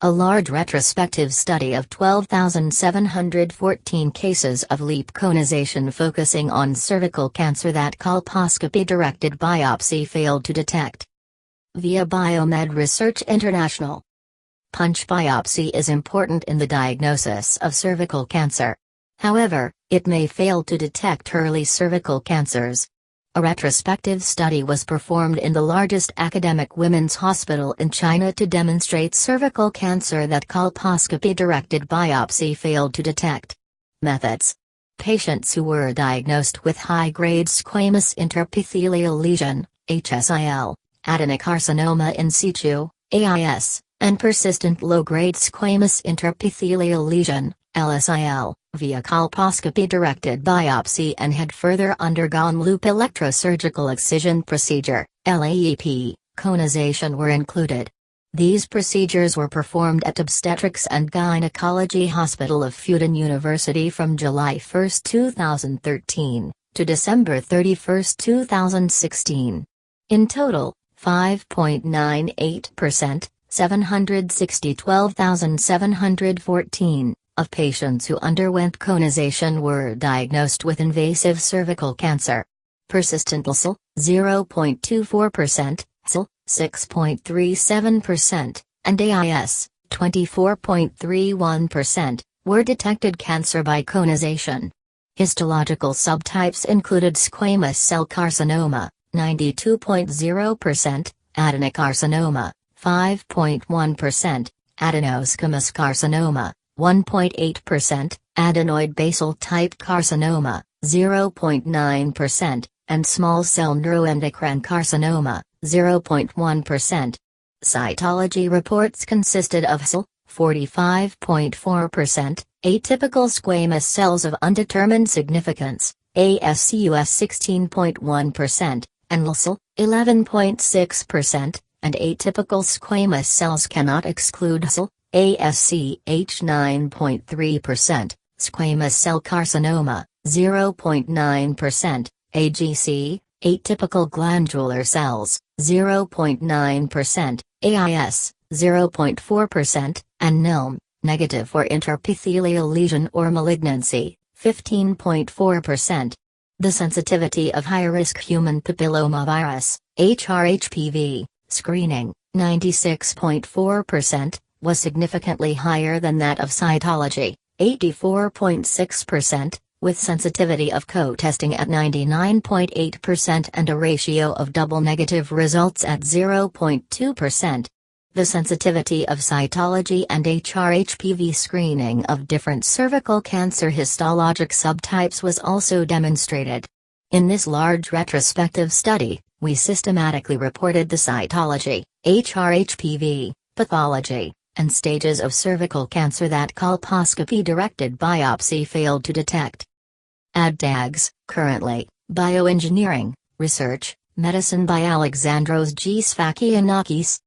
A large retrospective study of 12,714 cases of LEEP conization focusing on cervical cancer that colposcopy-directed biopsy failed to detect. Via BioMed Research International. Punch biopsy is important in the diagnosis of cervical cancer. However, it may fail to detect early cervical cancers. A retrospective study was performed in the largest academic women's hospital in China to demonstrate cervical cancer that colposcopy-directed biopsy failed to detect. Methods. Patients who were diagnosed with high-grade squamous intraepithelial lesion, HSIL, adenocarcinoma in situ, AIS, and persistent low-grade squamous intraepithelial lesion, LSIL, via colposcopy-directed biopsy and had further undergone loop electrosurgical excision procedure, LEEP, conization were included. These procedures were performed at Obstetrics and Gynecology Hospital of Fudan University from July 1, 2013, to December 31, 2016. In total, 5.98%, 712,714, of patients who underwent conization were diagnosed with invasive cervical cancer. Persistent LSIL, 0.24%, HSIL, 6.37%, and AIS, 24.31%, were detected cancer by conization. Histological subtypes included squamous cell carcinoma, 92.0%, adenocarcinoma, 5.1%, adenosquamous carcinoma, 1.8%, adenoid basal type carcinoma, 0.9%, and small cell neuroendocrine carcinoma, 0.1%. Cytology reports consisted of HSIL, 45.4%, atypical squamous cells of undetermined significance, ASC-US 16.1%, and LSIL, 11.6%, and atypical squamous cells cannot exclude HSIL, ASC-H 9.3%, squamous cell carcinoma, 0.9%, AGC, atypical glandular cells, 0.9%, AIS, 0.4%, and NILM, negative for intraepithelial lesion or malignancy, 15.4%. The sensitivity of high-risk human papillomavirus, HRHPV, screening, 96.4%, was significantly higher than that of cytology, 84.6%, with sensitivity of co-testing at 99.8% and a ratio of double negative results at 0.2%. The sensitivity of cytology and HRHPV screening of different cervical cancer histologic subtypes was also demonstrated. In this large retrospective study, we systematically reported the cytology, HRHPV, pathology, and stages of cervical cancer that colposcopy-directed biopsy failed to detect. ADDAGs, currently, Bioengineering, Research, Medicine by Alexandros G. Sfakianakis,